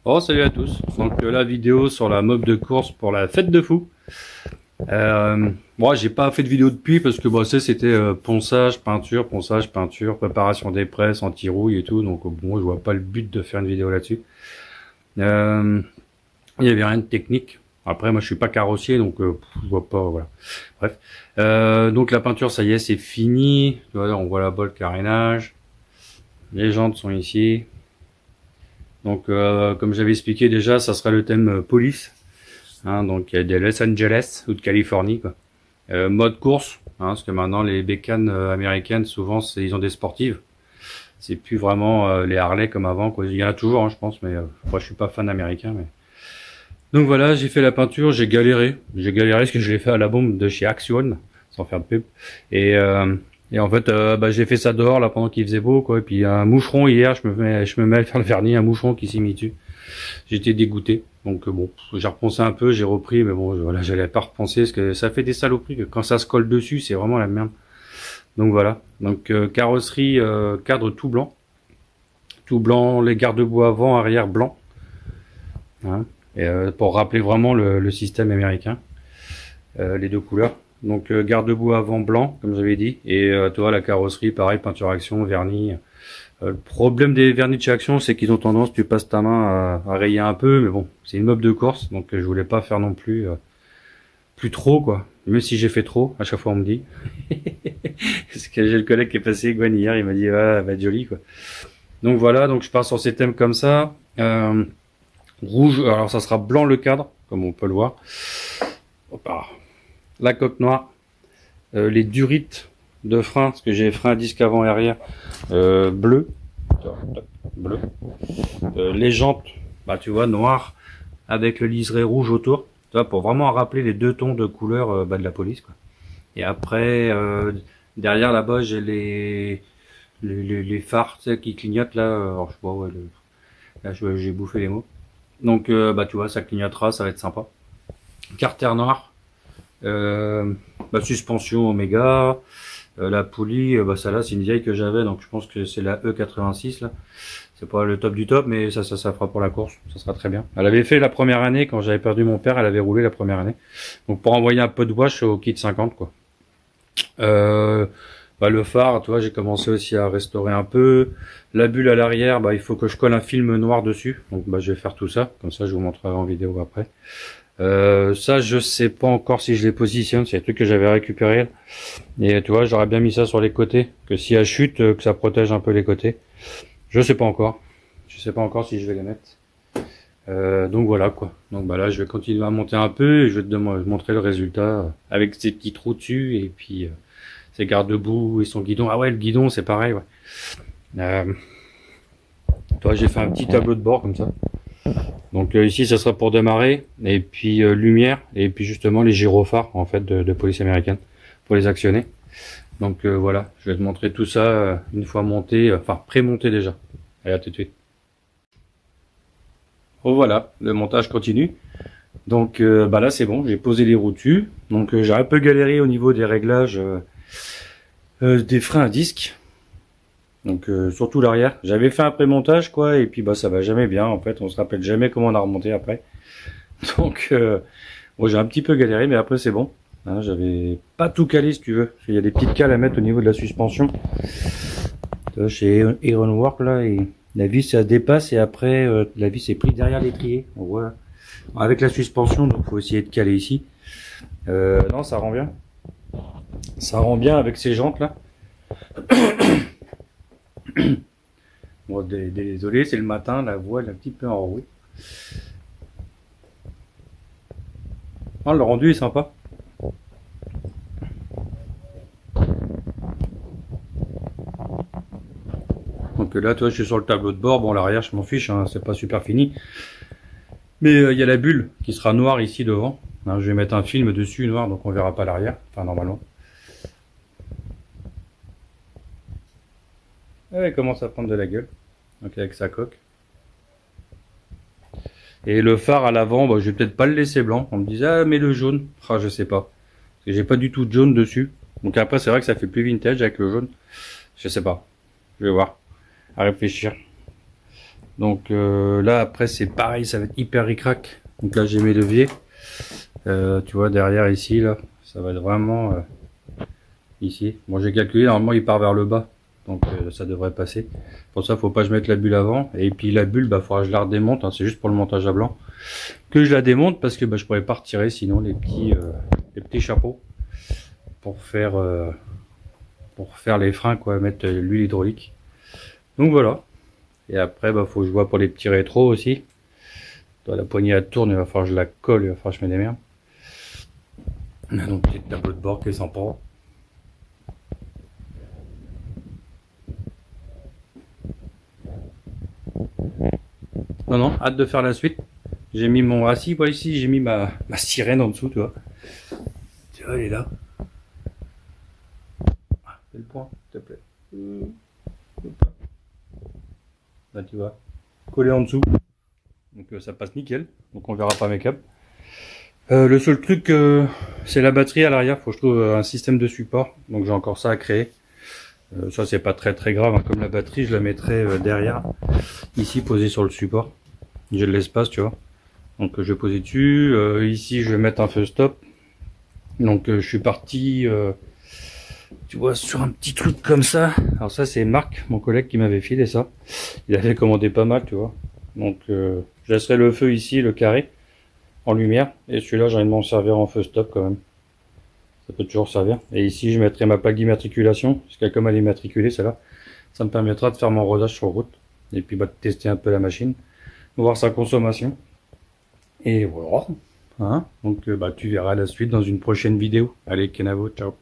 Bon, salut à tous. Donc la vidéo sur la mob de course pour la fête de fou. Moi j'ai pas fait de vidéo depuis parce que bon, c'était ponçage, peinture, préparation des presses, anti-rouille et tout. Donc bon, je vois pas le but de faire une vidéo là-dessus. Il y avait rien de technique. Après moi je suis pas carrossier donc je vois pas, voilà. Bref. Donc la peinture ça y est, c'est fini. Voilà, on voit là-bas le carénage. Les jantes sont ici. Donc, comme j'avais expliqué déjà, ça sera le thème police. Hein, donc, il y a des Los Angeles ou de Californie, quoi. Mode course, hein, parce que maintenant, les bécanes américaines, souvent, ils ont des sportives. C'est plus vraiment les Harley comme avant, quoi. Il y en a toujours, hein, je pense, mais moi, je suis pas fan américain. Mais... Donc voilà, j'ai fait la peinture, j'ai galéré. J'ai galéré parce que je l'ai fait à la bombe de chez Action, sans faire de pub. Et en fait, j'ai fait ça dehors là pendant qu'il faisait beau, quoi. Et puis un moucheron hier, je me mets à faire le vernis, un moucheron qui s'est mis dessus. J'étais dégoûté. Donc bon, j'ai repensé un peu, j'ai repris, mais bon, voilà, j'allais pas repenser parce que ça fait des saloperies que quand ça se colle dessus, c'est vraiment la merde. Donc voilà. Donc carrosserie, cadre tout blanc, les garde-boue avant, arrière blanc. Hein, et pour rappeler vraiment le système américain, les deux couleurs. Donc garde-boue avant blanc, comme j'avais dit, et toi la carrosserie, pareil, peinture Action, vernis. Le problème des vernis de chez Action, c'est qu'ils ont tendance, tu passes ta main à rayer un peu, mais bon, c'est une mob de course, donc je voulais pas faire non plus trop, quoi. Même si j'ai fait trop, à chaque fois on me dit. Parce que j'ai le collègue qui est passé, Gwen, hier, il m'a dit, ah, elle va être jolie, quoi. Donc voilà, donc je pars sur ces thèmes comme ça. Rouge, alors ça sera blanc le cadre, comme on peut le voir. Opa. La coque noire, les durites de frein, parce que j'ai frein à disque avant et arrière, bleu, les jantes, bah tu vois, noir, avec le liseré rouge autour, tu vois, pour vraiment rappeler les deux tons de couleur de la police, quoi. Et après, derrière là-bas, j'ai les phares, tu sais, qui clignotent là, alors je sais pas, ouais, là j'ai bouffé les mots. Donc tu vois, ça clignotera, ça va être sympa. Carter noir. Suspension Omega, la poulie, ça là c'est une vieille que j'avais, donc je pense que c'est la E86 là. C'est pas le top du top, mais ça fera pour la course, ça sera très bien. Elle avait fait la première année quand j'avais perdu mon père, elle avait roulé la première année. Donc pour envoyer un peu de wash au kit 50 quoi. Le phare, tu vois, j'ai commencé aussi à restaurer un peu. La bulle à l'arrière, il faut que je colle un film noir dessus. Donc je vais faire tout ça, comme ça je vous montrerai en vidéo après. Ça je sais pas encore si je les positionne, c'est un truc que j'avais récupéré et tu vois j'aurais bien mis ça sur les côtés, que si elle chute que ça protège un peu les côtés. Je sais pas encore si je vais les mettre. Donc voilà quoi. Donc là je vais continuer à monter un peu et je vais te montrer le résultat avec ces petits trous dessus et puis ses garde-boue et son guidon. Ah ouais, le guidon c'est pareil, ouais. Toi j'ai fait un petit tableau de bord comme ça. Donc ici ça sera pour démarrer, et puis lumière, et puis justement les gyrophares en fait de police américaine pour les actionner. Donc voilà, je vais te montrer tout ça une fois monté, enfin pré-monté déjà. Allez, à tout de suite. Oh voilà, le montage continue. Donc là c'est bon, j'ai posé les roues dessus. Donc j'ai un peu galéré au niveau des réglages des freins à disque. Donc surtout l'arrière, j'avais fait un pré-montage quoi, et puis ça va jamais bien en fait, on se rappelle jamais comment on a remonté après. Donc j'ai un petit peu galéré, mais après c'est bon. Hein, j'avais pas tout calé si tu veux, parce qu'il y a des petites cales à mettre au niveau de la suspension. Chez Ironwork là, et la vis ça dépasse et après la vis est prise derrière l'étrier. On voit avec la suspension, donc faut essayer de caler ici. Non, ça rend bien. Ça rend bien avec ces jantes là. Bon, désolé, c'est le matin, la voix est un petit peu enrouée. Oh, le rendu est sympa. Donc là, toi, je suis sur le tableau de bord. Bon, l'arrière, je m'en fiche, hein, c'est pas super fini. Mais il y a la bulle qui sera noire ici devant. Hein, je vais mettre un film dessus noir, donc on verra pas l'arrière. Enfin, normalement. Ah ouais, il commence à prendre de la gueule. Donc avec sa coque. Et le phare à l'avant, bah, je vais peut-être pas le laisser blanc. On me disait, ah, mais le jaune. Ah, je sais pas. Parce que j'ai pas du tout de jaune dessus. Donc après, c'est vrai que ça fait plus vintage avec le jaune. Je sais pas. Je vais voir. À réfléchir. Donc là, après, c'est pareil. Ça va être hyper ric-rac. Donc là, j'ai mes leviers. Tu vois, derrière ici, là. Ça va être vraiment ici. Bon, j'ai calculé. Normalement, il part vers le bas. Donc ça devrait passer. Pour ça, faut pas que je mette la bulle avant. Et puis la bulle, bah, faudra que je la redémonte. Hein. C'est juste pour le montage à blanc que je la démonte parce que bah, je pourrais pas retirer sinon les petits chapeaux pour faire les freins, quoi, mettre l'huile hydraulique. Donc voilà. Et après, bah, faut que je vois pour les petits rétros aussi. Dans la poignée à tourne, il va falloir que je la colle, il va falloir que je me démerde. Donc petit tableau de bord qui est sympa. Non, hâte de faire la suite. J'ai mis mon assis, voilà, ici, j'ai mis ma sirène en dessous, tu vois. Tu vois, elle est là. Ah, fais le point, s'il te plaît. Là, tu vois, collé en dessous. Donc ça passe nickel. Donc on verra pas mes câbles. Le seul truc, c'est la batterie à l'arrière. Faut que je trouve un système de support. Donc j'ai encore ça à créer. Ça c'est pas très grave, hein. Comme la batterie, je la mettrai derrière, ici posée sur le support. J'ai de l'espace, tu vois. Donc je vais poser dessus. Ici je vais mettre un feu stop. Donc je suis parti, tu vois, sur un petit truc comme ça. Alors ça c'est Marc, mon collègue, qui m'avait filé ça. Il avait commandé pas mal, tu vois. Donc je laisserai le feu ici, le carré, en lumière. Et celui-là, j'ai envie de m'en servir en feu stop quand même. Ça peut toujours servir. Et ici, je mettrai ma plaque d'immatriculation. Parce que comme elle est immatriculée, celle-là, ça me permettra de faire mon rodage sur route. Et puis bah, de tester un peu la machine. Voir sa consommation. Et voilà. Hein, donc bah, tu verras la suite dans une prochaine vidéo. Allez, Kenavo, ciao.